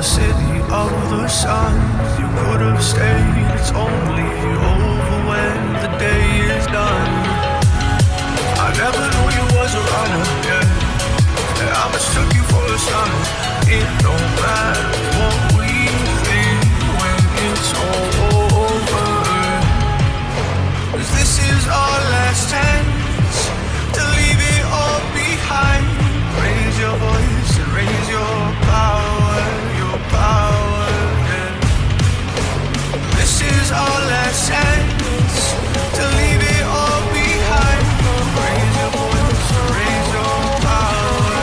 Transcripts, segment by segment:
the city of the sun. You could have stayed, it's only over when the day is done. I never knew you was a runner, yeah. I mistook you for a son. It don't matter what we think when it's all over. 'Cause this is our last chance to leave it all behind. Raise your voice and raise your power, yeah. This is our last chance to leave it all behind. Raise your voice and raise your power,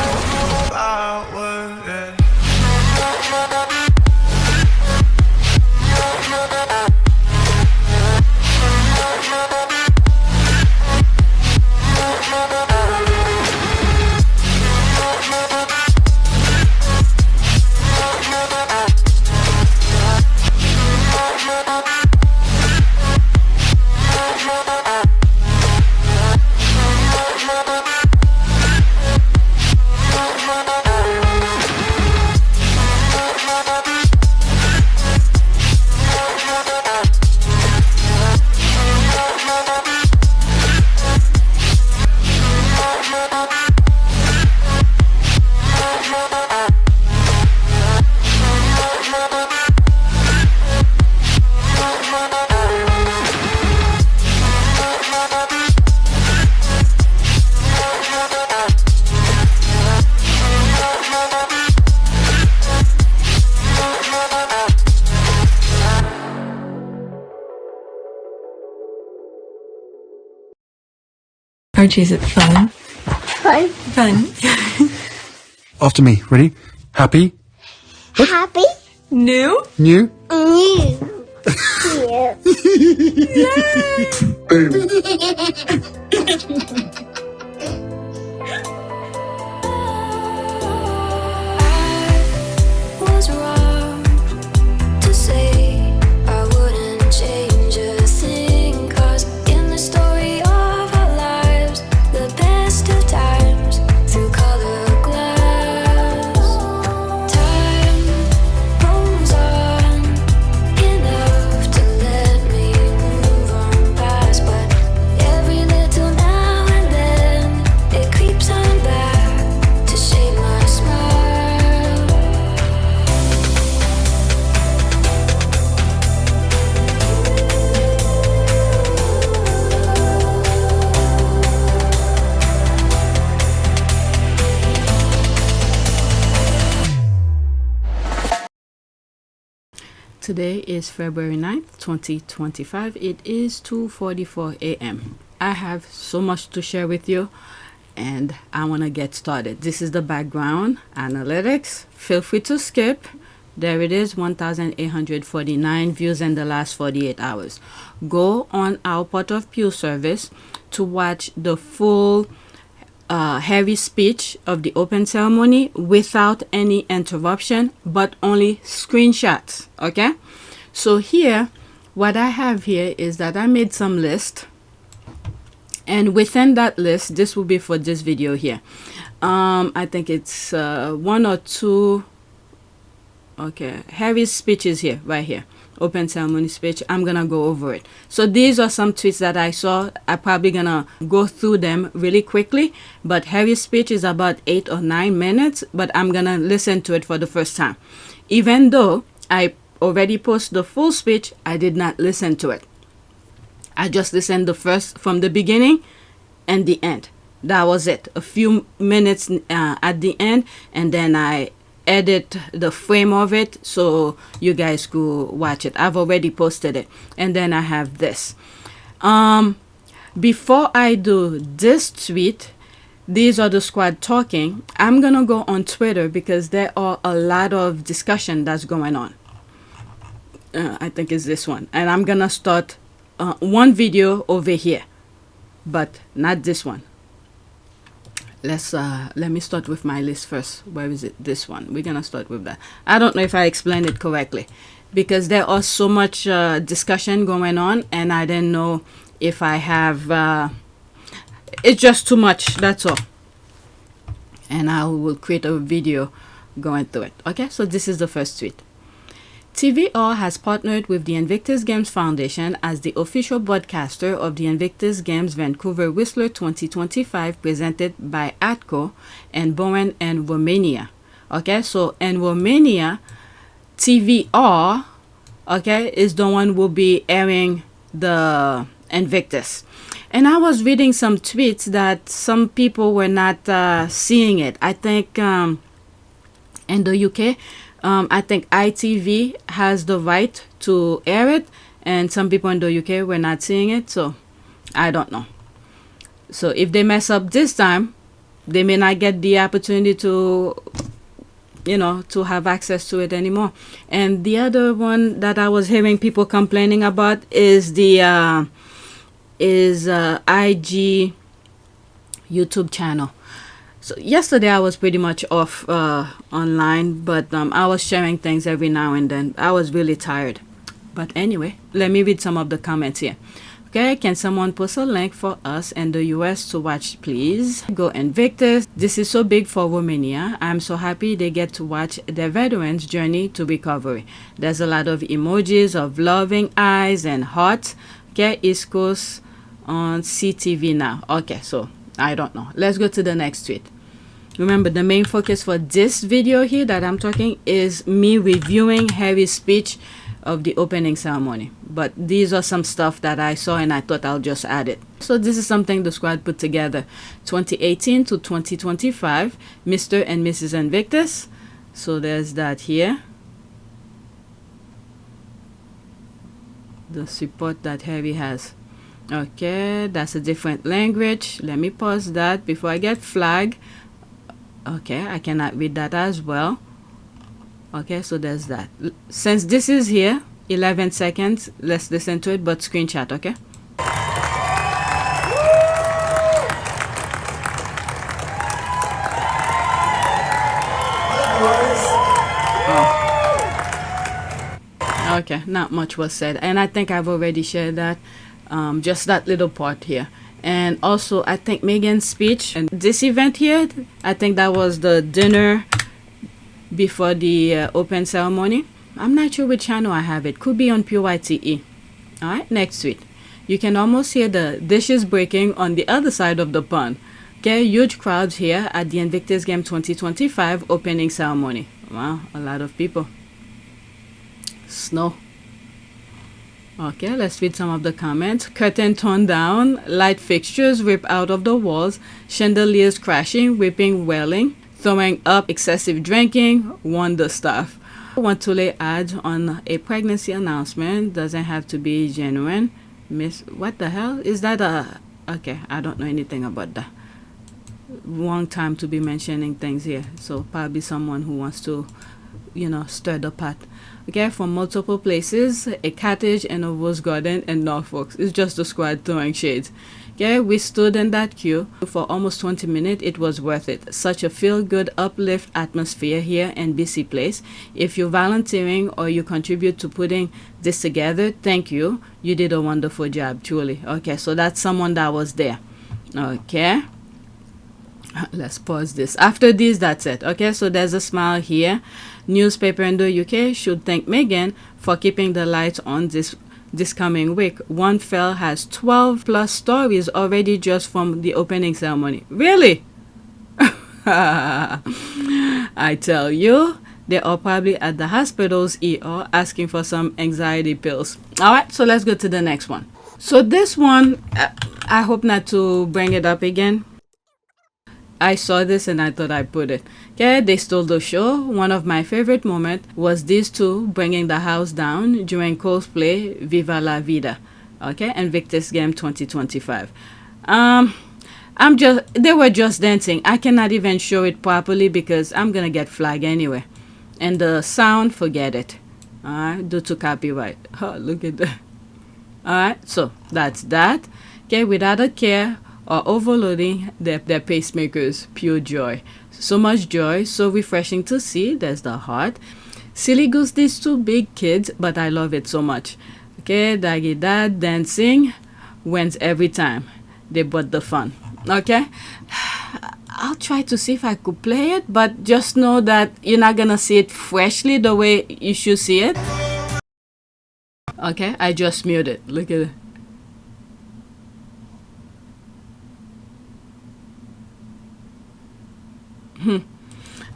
yeah. Archie, is it fun? Fun. Fun. After me. Ready? Happy? Happy. New? New? New. Was wrong to say I wouldn't change a thing, 'cause in the story of our lives, the best of times through colored glass, time moves on enough to let me move on past, but every little now and then it creeps on back to shape my smile. Today is February 9th, 2025. It is 2:44 a.m. I have so much to share with you, and I want to get started. This is the background analytics. Feel free to skip. There it is, 1,849 views in the last 48 hours. Go on our Port of Pew service to watch the full heavy speech of the open ceremony without any interruption, but only screenshots. Okay, so here what I have here is that I made some list, and within that list, this will be for this video here. I think it's one or two heavy speeches here, right here, open ceremony speech. I'm gonna go over it. So these are some tweets that I saw. I'm probably gonna go through them really quickly, but heavy speech is about 8 or 9 minutes, but I'm gonna listen to it for the first time. Even though I already posted the full speech, I did not listen to it. I just listened the first from the beginning and the end. That was it. A few minutes at the end, and then I edit the frame of it so you guys could watch it. I've already posted it. And then I have this. Before I do this tweet, these are the squad talking. I'm gonna go on Twitter because there are a lot of discussion that's going on. I think it's this one, and I'm gonna start one video over here, but not this one. Let me start with my list first. Where is it? This one. We're gonna start with that. I don't know if I explained it correctly because there are so much discussion going on, and I didn't know if I have it's just too much, that's all. And I will create a video going through it. Okay, so this is the first tweet. TVR has partnered with the Invictus Games Foundation as the official broadcaster of the Invictus Games Vancouver Whistler 2025 presented by ATCO and Bowen and Romania. Okay, so in Romania, TVR, okay, is the one who will be airing the Invictus. And I was reading some tweets that some people were not seeing it. I think in the UK, I think ITV has the right to air it, and some people in the UK were not seeing it, so I don't know. So if they mess up this time, they may not get the opportunity to, to have access to it anymore. And the other one that I was hearing people complaining about is the IG YouTube channel. So yesterday I was pretty much off online, but I was sharing things every now and then. I was really tired. But anyway, let me read some of the comments here. Okay, can someone post a link for us in the US to watch, please? Go Invictus. This is so big for Romania. I'm so happy they get to watch their veterans' journey to recovery. There's a lot of emojis of loving eyes and hearts. Okay, East Coast on CTV now. Okay, so I don't know. Let's go to the next tweet. Remember, the main focus for this video here that I'm talking is me reviewing Harry's speech of the opening ceremony. But these are some stuff that I saw and I thought I'll just add it. So this is something the squad put together. 2018 to 2025, Mr. and Mrs. Invictus. So there's that here. The support that Harry has. Okay, that's a different language. Let me pause that before I get flagged. Okay, I cannot read that as well. Okay, so there's that. Since this is here, 11 seconds, let's listen to it, but screenshot, okay? Oh. Okay, not much was said, and I think I've already shared that, just that little part here. And also, I think Meghan's speech and this event here, I think that was the dinner before the open ceremony. I'm not sure which channel I have it. Could be on PYTE. All right, next tweet. You can almost hear the dishes breaking on the other side of the pond. Okay, huge crowds here at the Invictus Game 2025 opening ceremony. Wow, a lot of people. Snow. Okay, let's read some of the comments. Curtain torn down, light fixtures rip out of the walls, chandeliers crashing, whipping, wailing, throwing up, excessive drinking, wonder stuff. Want to lay ads on a pregnancy announcement, doesn't have to be genuine. Miss, what the hell? Is that a... Okay, I don't know anything about that. Wrong time to be mentioning things here. So probably someone who wants to, stir the pot. Okay, from multiple places, a cottage and a rose garden in Norfolk. It's just the squad throwing shades. Okay, we stood in that queue for almost 20 minutes. It was worth it. Such a feel-good, uplift atmosphere here in BC Place. If you're volunteering or you contribute to putting this together, thank you. You did a wonderful job, truly. Okay, so that's someone that was there. Okay. Let's pause this. After this, that's it. Okay, so there's a smile here. Newspaper in the UK should thank Meghan for keeping the lights on this coming week. One Fell has 12 plus stories already just from the opening ceremony. Really? I tell you, they are probably at the hospital's ER asking for some anxiety pills. All right, so let's go to the next one. So this one, I hope not to bring it up again. I saw this and I thought I'd put it. Okay, they stole the show. One of my favorite moments was these two bringing the house down during cosplay Viva la Vida. Okay, Invictus Game 2025. They were just dancing. I cannot even show it properly because I'm gonna get flagged anyway. And the sound, forget it. Alright, due to copyright. Oh, look at that. Alright, so that's that. Okay, without a care or overloading their pacemakers, pure joy. So much joy, so refreshing to see. There's the heart. Silly goose, these two big kids, but I love it so much. Okay, Daggy Dad dancing wins every time. They brought the fun. Okay, I'll try to see if I could play it, but just know that you're not gonna see it freshly the way you should see it. Okay, I just muted. Look at it.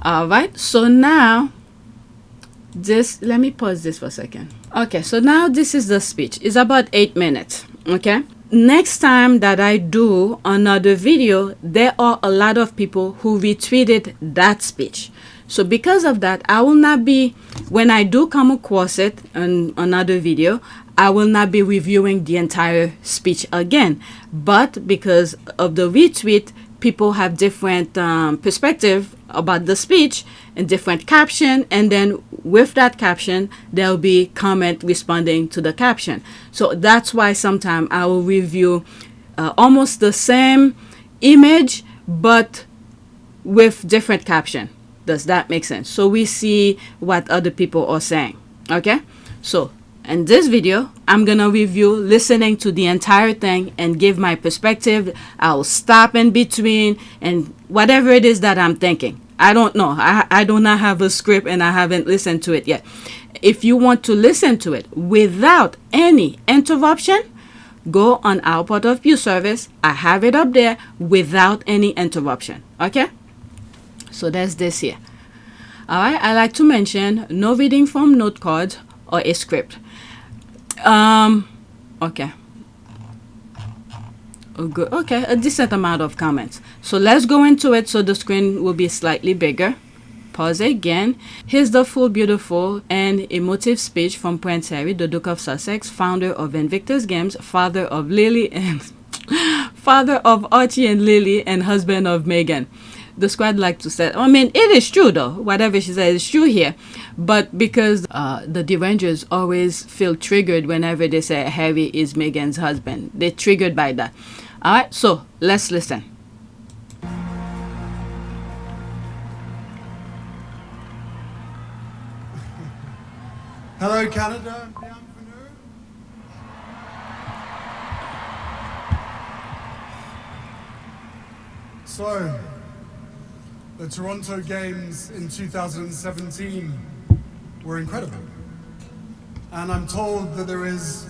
Alright, so now this, let me pause this for a second. Okay, so now this is the speech. It's about 8 minutes. Okay, next time that I do another video, there are a lot of people who retweeted that speech. So because of that, I will not be, when I do come across it in another video, I will not be reviewing the entire speech again. But because of the retweet, people have different perspective about the speech and different caption, and then with that caption there'll be comment responding to the caption. So that's why sometimes I will review almost the same image but with different caption. Does that make sense? So we see what other people are saying. Okay, so in this video, I'm gonna review listening to the entire thing and give my perspective. I'll stop in between and whatever it is that I'm thinking. I don't know. I do not have a script and I haven't listened to it yet. If you want to listen to it without any interruption, go on our Part of View service. I have it up there without any interruption. Okay? So there's this here. Alright, I like to mention no reading from note cards or a script. Okay. Oh, good. Okay, a decent amount of comments. So let's go into it so the screen will be slightly bigger. Pause again. Here's the full, beautiful, and emotive speech from Prince Harry, the Duke of Sussex, founder of Invictus Games, father of Lily and father of Archie and Lily, and husband of Meghan. The squad like to say, I mean, it is true though. Whatever she says is true here. But because the derangers always feel triggered whenever they say Harry is Meghan's husband. They're triggered by that. Alright, so let's listen. Hello, Canada. Bienvenue. So, the Toronto Games in 2017 were incredible. And I'm told that there is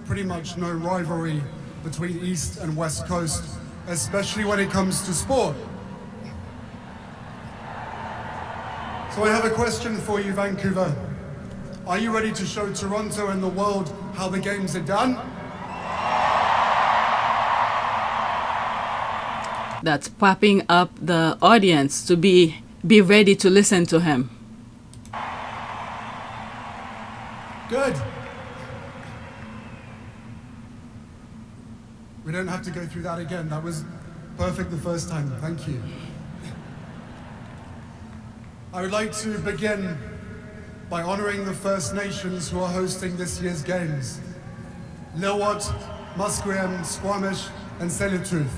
pretty much no rivalry between East and West Coast, especially when it comes to sport. So I have a question for you, Vancouver. Are you ready to show Toronto and the world how the games are done? That's popping up the audience to be ready to listen to him. Good. We don't have to go through that again. That was perfect the first time. Thank you. I would like to begin by honoring the First Nations who are hosting this year's games. Lil'wat, Musqueam, Squamish, and Tsleil-Waututh.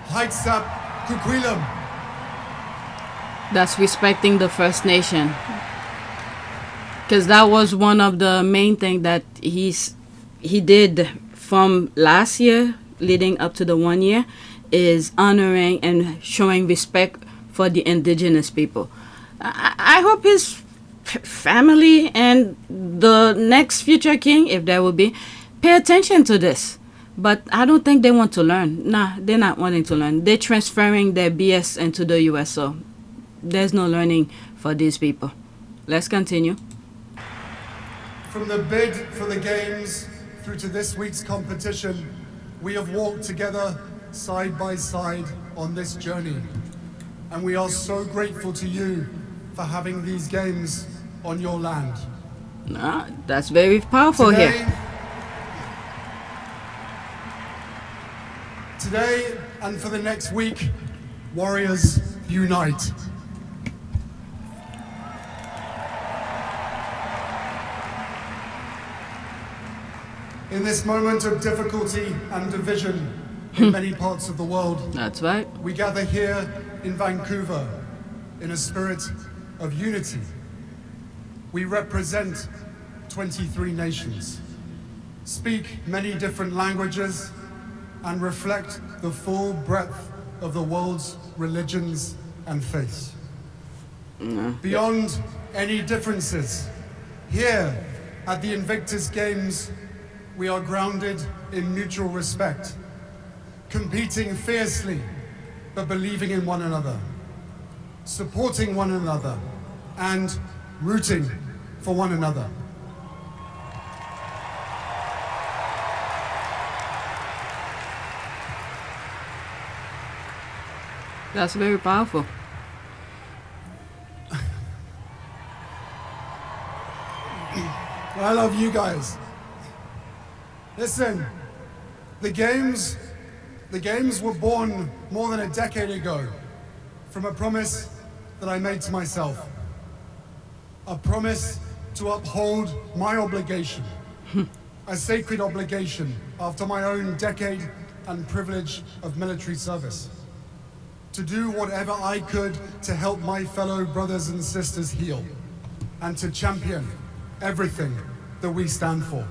Heightsap, Kukwilum. That's respecting the First Nation. Because that was one of the main things that he did from last year leading up to the 1 year, is honoring and showing respect for the indigenous people. I hope his family and the next future king, if there will be, pay attention to this. But I don't think they want to learn. Nah, they're not wanting to learn. They're transferring their BS into the US, so there's no learning for these people. Let's continue. From the bid for the games through to this week's competition, we have walked together side by side on this journey. And we are so grateful to you for having these games on your land. That's very powerful here. Today and for the next week, warriors unite. In this moment of difficulty and division in many parts of the world, That's right. we gather here in Vancouver in a spirit of unity. We represent 23 nations, speak many different languages, and reflect the full breadth of the world's religions and faiths. Beyond any differences, here at the Invictus Games, we are grounded in mutual respect, competing fiercely, but believing in one another, supporting one another, and rooting for one another. That's very powerful. I love you guys. Listen, the games were born more than a decade ago from a promise that I made to myself. A promise to uphold my obligation, a sacred obligation after my own decade and privilege of military service. To do whatever I could to help my fellow brothers and sisters heal, and to champion everything that we stand for.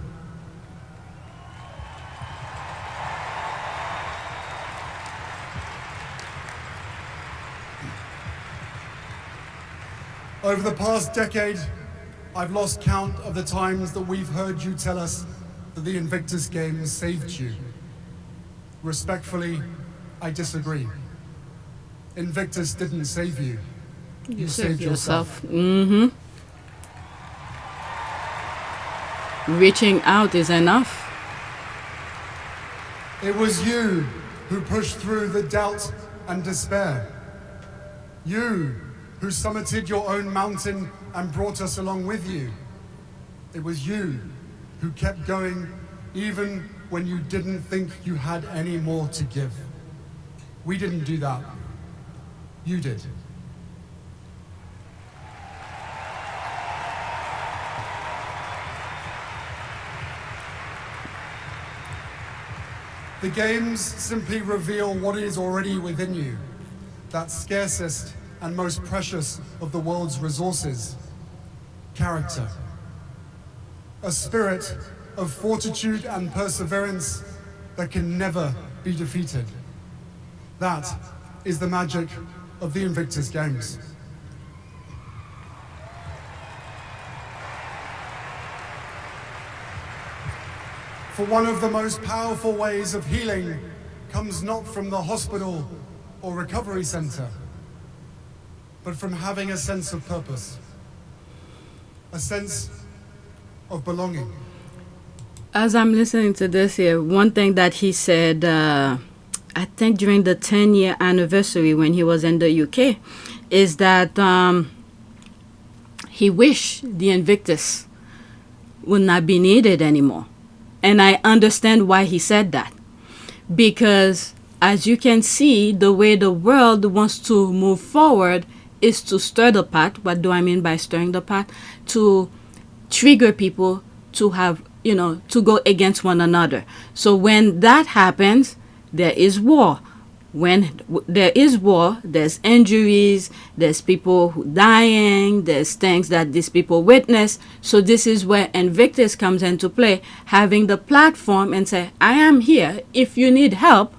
Over the past decade, I've lost count of the times that we've heard you tell us that the Invictus Games saved you. Respectfully, I disagree. Invictus didn't save you. You saved yourself. Mm-hmm. Reaching out is enough. It was you who pushed through the doubt and despair. You who summited your own mountain and brought us along with you. It was you who kept going even when you didn't think you had any more to give. We didn't do that. You did. The games simply reveal what is already within you, that scarcest and most precious of the world's resources, character. A spirit of fortitude and perseverance that can never be defeated. That is the magic of the Invictus Games. For one of the most powerful ways of healing comes not from the hospital or recovery center, but from having a sense of purpose, a sense of belonging. As I'm listening to this here, one thing that he said, I think during the 10-year anniversary when he was in the UK, is that he wished the Invictus would not be needed anymore. And I understand why he said that. Because as you can see, the way the world wants to move forward is to stir the pot. What do I mean by stirring the pot? To trigger people to have, to go against one another. So when that happens, there is war. When there is war, there's injuries, there's people dying, there's things that these people witness. So this is where Invictus comes into play, having the platform and say, I am here. If you need help,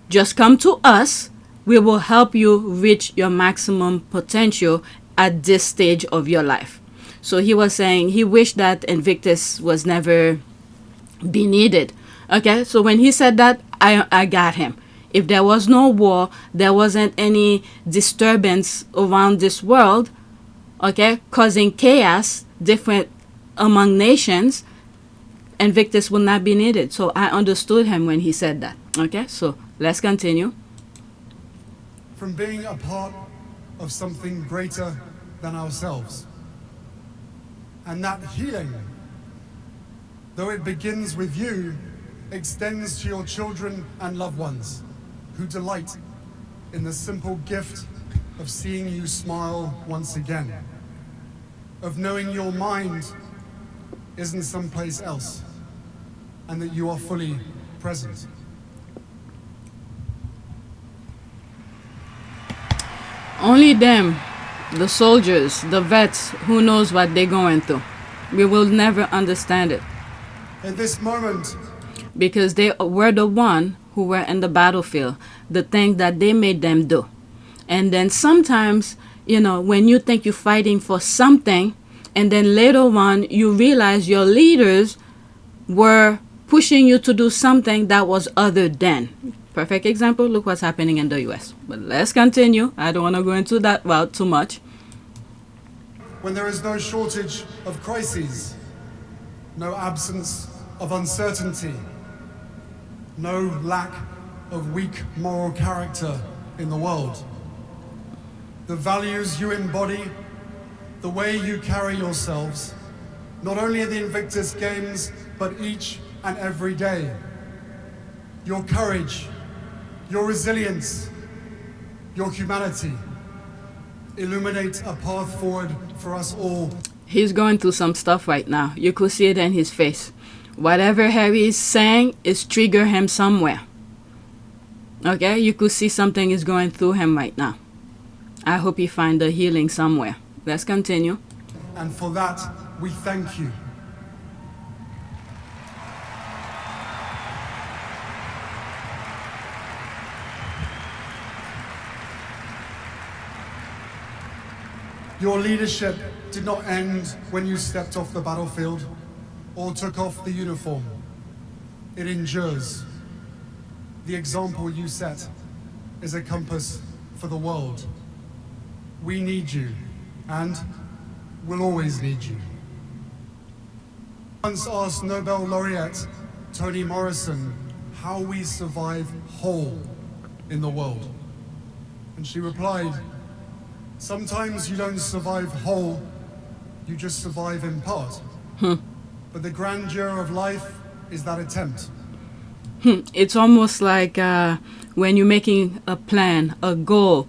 just come to us. We will help you reach your maximum potential at this stage of your life. So he was saying he wished that Invictus was never be needed. Okay, so when he said that, I got him. If there was no war, there wasn't any disturbance around this world, okay, causing chaos different among nations, Invictus will not be needed. So I understood him when he said that. Okay, so let's continue. From being a part of something greater than ourselves. And that healing, though it begins with you, extends to your children and loved ones, who delight in the simple gift of seeing you smile once again, of knowing your mind isn't someplace else, and that you are fully present. Only them, the soldiers, the vets, who knows what they're going through. We will never understand it. In this moment, because they were the one who were in the battlefield, the thing that they made them do. And then sometimes, you know, when you think you're fighting for something, and then later on you realize your leaders were pushing you to do something that was other than. Perfect example, look what's happening in the US. But let's continue. I don't want to go into that route too much. When there is no shortage of crises, no absence of uncertainty, no lack of weak moral character in the world. The values you embody, the way you carry yourselves, not only at the Invictus Games, but each and every day. Your courage, your resilience, your humanity illuminate a path forward for us all. He's going through some stuff right now. You could see it in his face. Whatever Harry is saying is trigger him somewhere. Okay, you could see something is going through him right now. I hope he find the healing somewhere. Let's continue. And for that, we thank you. Your leadership did not end when you stepped off the battlefield or took off the uniform. It endures. The example you set is a compass for the world. We need you, and will always need you. Once asked Nobel laureate Toni Morrison how we survive whole in the world. And she replied, sometimes you don't survive whole, you just survive in part. But the grandeur of life is that attempt. It's almost like when you're making a plan, a goal.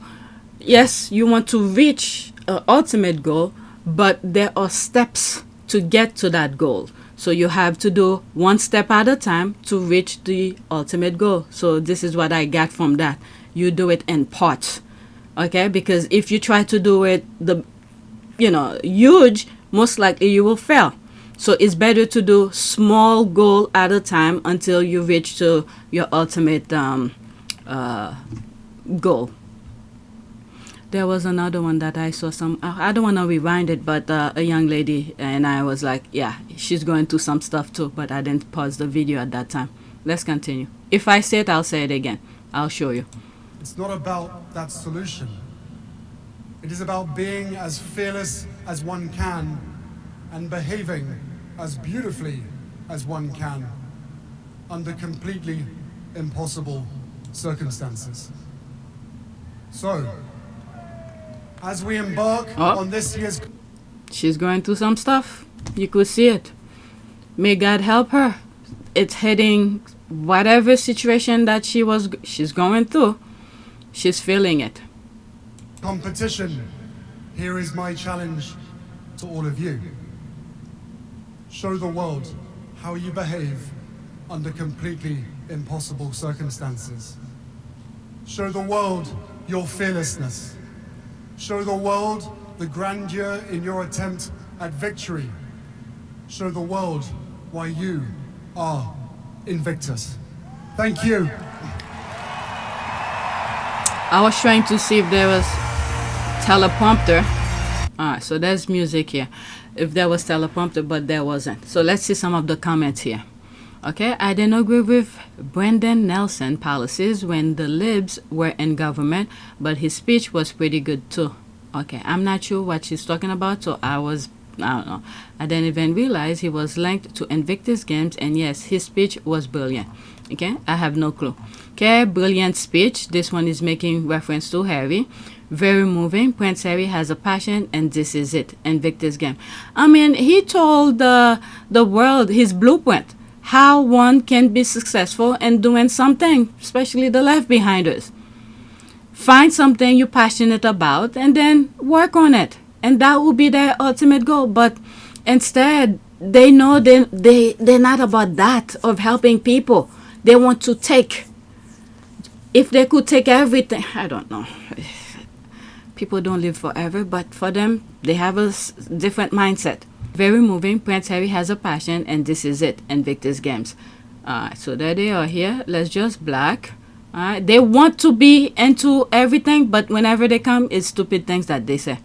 Yes, you want to reach an ultimate goal, but there are steps to get to that goal. So you have to do one step at a time to reach the ultimate goal. So this is what I got from that. You do it in parts. Okay, because if you try to do it huge, most likely you will fail. So it's better to do small goal at a time until you reach to your ultimate goal. There was another one that I saw I don't want to rewind it, but a young lady, and I was like, yeah, she's going through some stuff too, but I didn't pause the video at that time. Let's continue. If I say it, I'll say it again. I'll show you. It's not about that solution. It is about being as fearless as one can and behaving as beautifully as one can under completely impossible circumstances. So, as we embark on this year's... She's going through some stuff. You could see it. May God help her. It's hitting whatever situation that she's going through. She's feeling it. Competition. Here is my challenge to all of you. Show the world how you behave under completely impossible circumstances. Show the world your fearlessness. Show the world the grandeur in your attempt at victory. Show the world why you are Invictus. Thank you. I was trying to see if there was teleprompter. Alright, so there's music here. If there was teleprompter, but there wasn't. So let's see some of the comments here. Okay, I didn't agree with Brendan Nelson policies when the Libs were in government, but his speech was pretty good too. Okay, I'm not sure what she's talking about, so I don't know. I didn't even realize he was linked to Invictus Games, and yes, his speech was brilliant. Okay, I have no clue. Okay, brilliant speech. This one is making reference to Harry. Very moving. Prince Harry has a passion, and this is it. Invictus Game. I mean, he told the world his blueprint. How one can be successful in doing something, especially the left behinders. Find something you're passionate about and then work on it. And that will be their ultimate goal. But instead, they know they're not about that, of helping people. They want to take. If they could take everything, I don't know. People don't live forever, but for them, they have a different mindset. Very moving. Prince Harry has a passion, and this is it. Invictus Games. So there they are here. Let's just black. They want to be into everything, but whenever they come, it's stupid things that they say.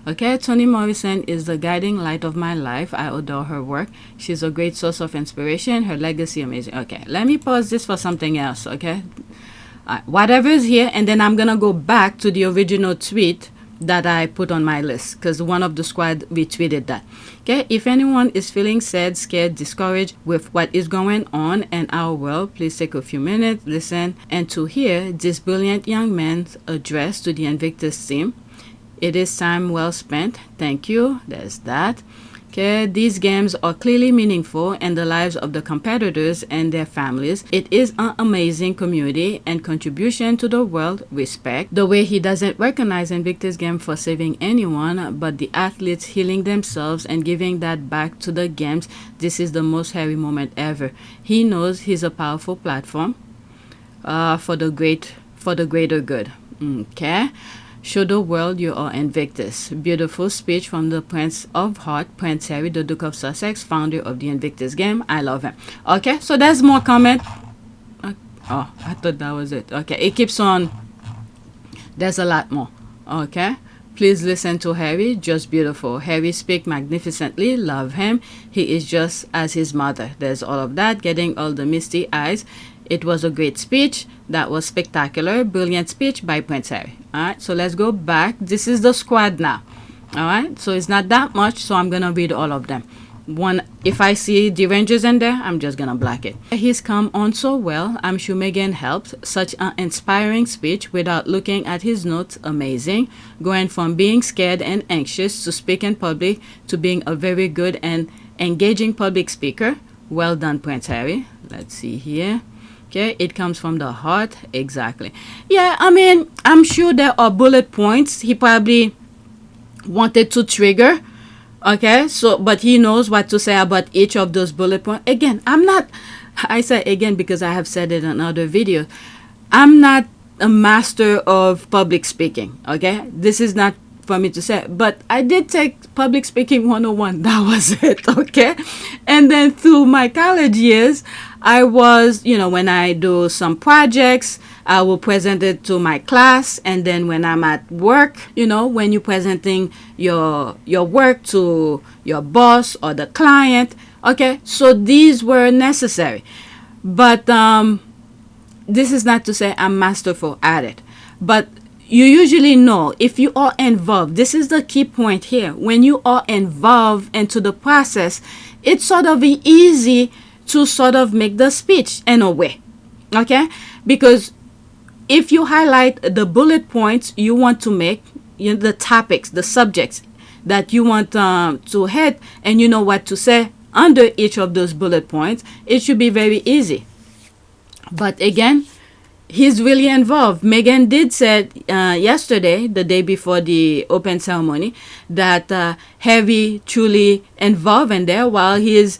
Okay, Toni Morrison is the guiding light of my life. I adore her work. She's a great source of inspiration. Her legacy amazing. Okay, let me pause this for something else. Okay, whatever is here, and then I'm gonna go back to the original tweet that I put on my list, because one of the squad retweeted that. Okay, if anyone is feeling sad, scared, discouraged with what is going on in our world, please take a few minutes, listen, and to hear this brilliant young man's address to the Invictus team. It is time well spent. Thank you. There's that. Okay, these games are clearly meaningful in the lives of the competitors and their families. It is an amazing community and contribution to the world. Respect. The way he doesn't recognize Invictus Game for saving anyone, but the athletes healing themselves and giving that back to the games. This is the most Harry moment ever. He knows he's a powerful platform for the greater good. Okay. Show the world you are Invictus. Beautiful speech from the Prince of Heart, Prince Harry, the Duke of Sussex, founder of the Invictus Game. I love him. Okay, so there's more comment. Oh, I thought that was it. Okay, it keeps on. There's a lot more. Okay, please listen to Harry. Just beautiful. Harry speak magnificently. Love him. He is just as his mother. There's all of that. Getting all the misty eyes. It was a great speech. That was spectacular. Brilliant speech by Prince Harry. Alright, so let's go back. This is the squad now. Alright, so it's not that much, so I'm gonna read all of them. One, if I see the Rangers in there, I'm just gonna black it. He's come on so well. I'm sure Meghan helped. Such an inspiring speech without looking at his notes. Amazing. Going from being scared and anxious to speak in public to being a very good and engaging public speaker. Well done, Prince Harry. Let's see here. Okay, it comes from the heart. Exactly. Yeah, I mean, I'm sure there are bullet points he probably wanted to trigger. Okay, so, but he knows what to say about each of those bullet points. Again, I say again because I have said it in other videos. I'm not a master of public speaking. Okay, this is not for me to say, but I did take public speaking 101. That was it. Okay, and then through my college years, I was, when I do some projects, I will present it to my class. And then when I'm at work, when you're presenting your work to your boss or the client. Okay, so these were necessary. But this is not to say I'm masterful at it. But you usually know if you are involved. This is the key point here. When you are involved into the process, it's sort of easy to sort of make the speech in a way. Okay, because if you highlight the bullet points you want to make, the topics, the subjects that you want to hit, and you know what to say under each of those bullet points, it should be very easy. But again, he's really involved. Meghan did say yesterday, the day before the open ceremony, that Harry truly involved in there while he's,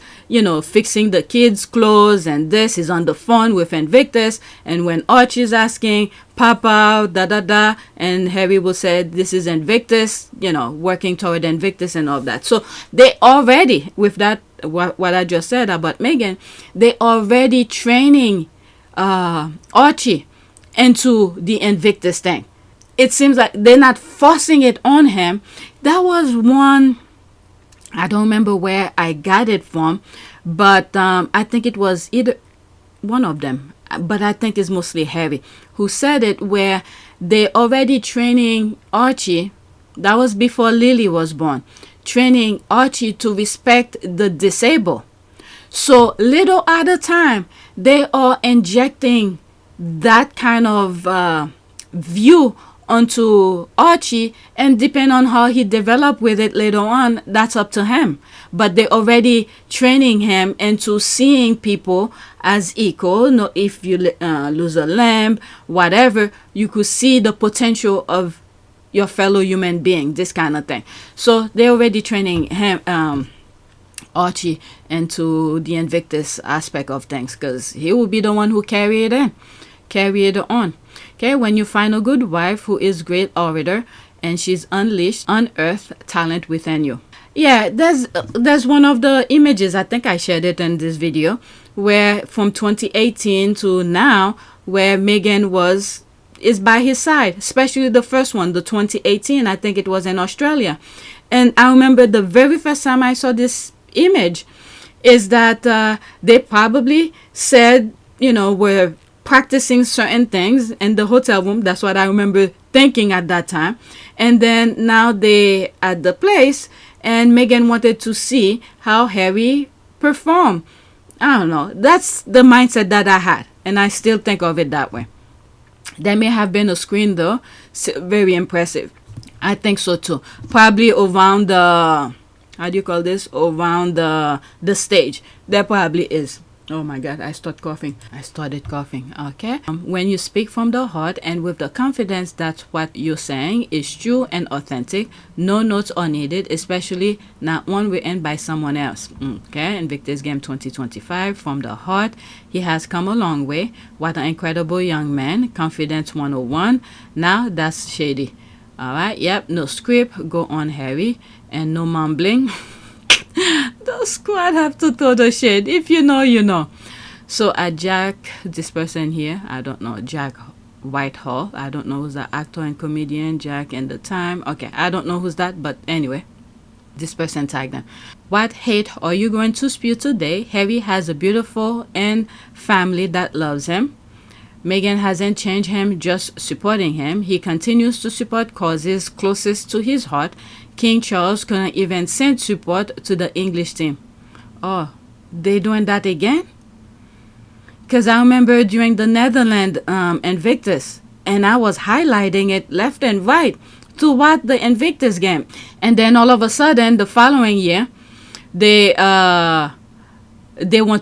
fixing the kids' clothes and this. He's on the phone with Invictus. And when Archie's asking, Papa, da-da-da, and Harry will say, this is Invictus, working toward Invictus and all that. So they already, with that, what I just said about Meghan, they already training Archie into the Invictus thing. It seems like they're not forcing it on him. That was one, I don't remember where I got it from, but I think it was either one of them, but I think it's mostly Harry who said it, where they already training Archie. That was before Lily was born, training Archie to respect the disabled. So little at a time, they are injecting that kind of view onto Archie, and depending on how he developed with it later on, that's up to him. But they're already training him into seeing people as equal. No, if you lose a limb, whatever, you could see the potential of your fellow human being, this kind of thing. So they're already training him, Archie, into the Invictus aspect of things, because he will be the one who carry it on. Okay, when you find a good wife who is great orator and she's unearthed talent within you. Yeah, there's one of the images, I think I shared it in this video, where from 2018 to now, where Meghan is by his side, especially the first one, the 2018, I think it was in Australia. And I remember the very first time I saw this image is that they probably said, were practicing certain things in the hotel room. That's what I remember thinking at that time. And then now they at the place, and Meghan wanted to see how Harry performed. I don't know. That's the mindset that I had, and I still think of it that way. There may have been a screen though, very impressive. I think so too. Probably around the, how do you call this? Around the stage. There probably is. Oh my God, I started coughing. Okay. When you speak from the heart and with the confidence that what you're saying is true and authentic, no notes are needed, especially not one written by someone else. Okay. Invictus Game 2025, from the heart. He has come a long way. What an incredible young man. Confidence 101. Now that's shady. All right. Yep. No script. Go on, Harry. And no mumbling. The squad have to throw the shade. If you know, you know. So Jack, this person here, I don't know, Jack Whitehall. I don't know who's the actor and comedian, Jack in the Time. Okay, I don't know who's that, but anyway, this person tagged them. What hate are you going to spew today? Harry has a beautiful and family that loves him. Meghan hasn't changed him, just supporting him. He continues to support causes closest to his heart. King Charles couldn't even send support to the English team. Oh, they doing that again? Because I remember during the Netherlands Invictus, and I was highlighting it left and right to watch the Invictus game. And then all of a sudden, the following year, they want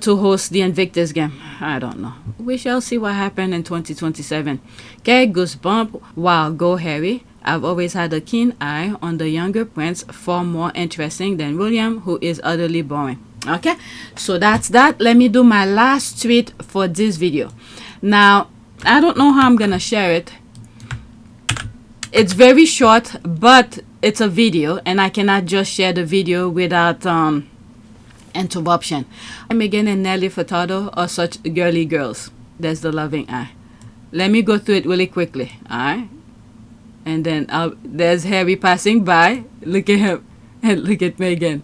to host the Invictus game. I don't know. We shall see what happened in 2027. Okay, goosebump. Wow, go Harry. I've always had a keen eye on the younger prince, far more interesting than William, who is utterly boring. Okay, so that's that. Let me do my last tweet for this video. Now, I don't know how I'm gonna share it. It's very short, but it's a video, and I cannot just share the video without interruption. Meghan and Nelly Furtado are such girly girls. There's the loving eye. Let me go through it really quickly. All right. And then there's Harry passing by. Look at him. And look at Meghan.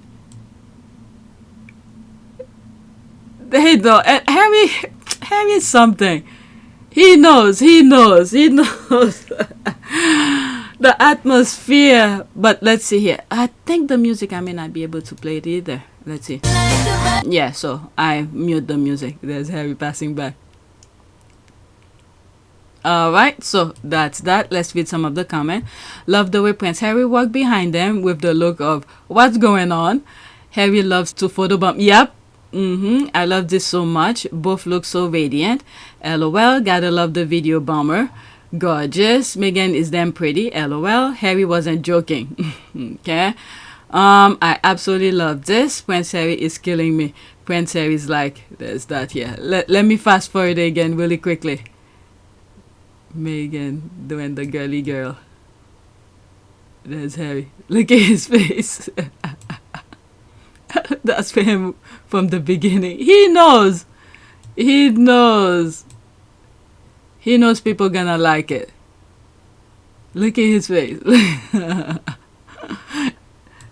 They know. And Harry is something. He knows. The atmosphere. But let's see here. I think the music, I may not be able to play it either. Let's see. Yeah, so I mute the music. There's Harry passing by. Alright, so that's that. Let's read some of the comment. Love the way Prince Harry walked behind them with the look of what's going on. Harry loves to photobomb. Yep. I love this so much. Both look so radiant. LOL. Gotta love the video bomber. Gorgeous. Meghan is damn pretty. LOL. Harry wasn't joking. Okay. I absolutely love this. Prince Harry is killing me. Prince Harry's like, there's that here. Let me fast forward again really quickly. Meghan doing the girly girl. There's Harry. Look at his face. That's for him from the beginning. He knows. He knows people gonna like it. Look at his face.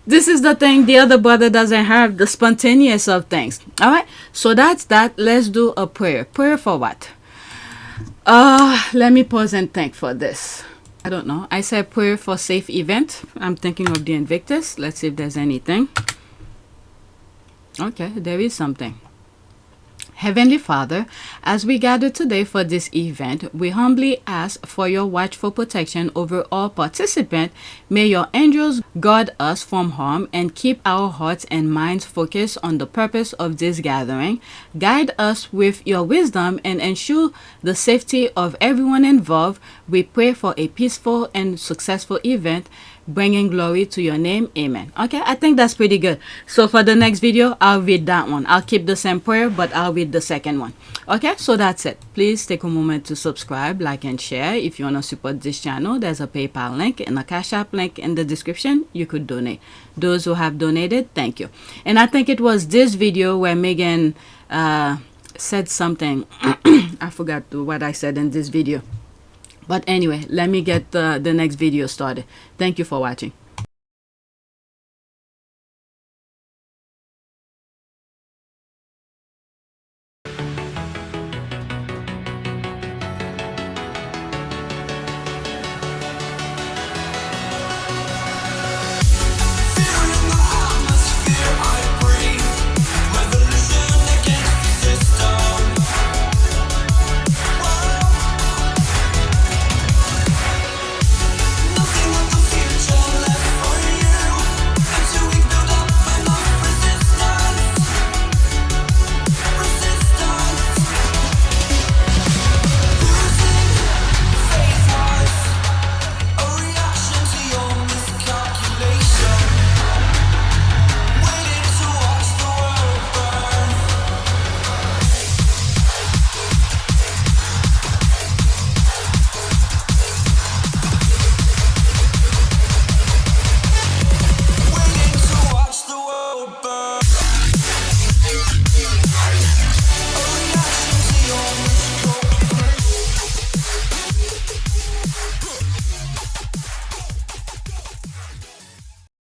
This is the thing the other brother doesn't have, the spontaneous of things. All right, so that's that. Let's do a prayer. Prayer for what? Let me pause and think for this. I don't know. I said prayer for safe event. I'm thinking of the Invictus. Let's see if there's anything. Okay, there is something. Heavenly Father, as we gather today for this event, we humbly ask for your watchful protection over all participants. May your angels guard us from harm and keep our hearts and minds focused on the purpose of this gathering. Guide us with your wisdom and ensure the safety of everyone involved. We pray for a peaceful and successful event, bringing glory to your name. Amen. Okay, I think that's pretty good. So for the next video, I'll read that one. I'll keep the same prayer, but I'll read the second one. Okay, so that's it. Please take a moment to subscribe, like, and share. If you want to support this channel, there's a PayPal link and a Cash App link in the description. You could donate. Those who have donated, thank you. And I think it was this video where Meghan said something. I forgot what I said in this video. But anyway, let me get the next video started. Thank you for watching.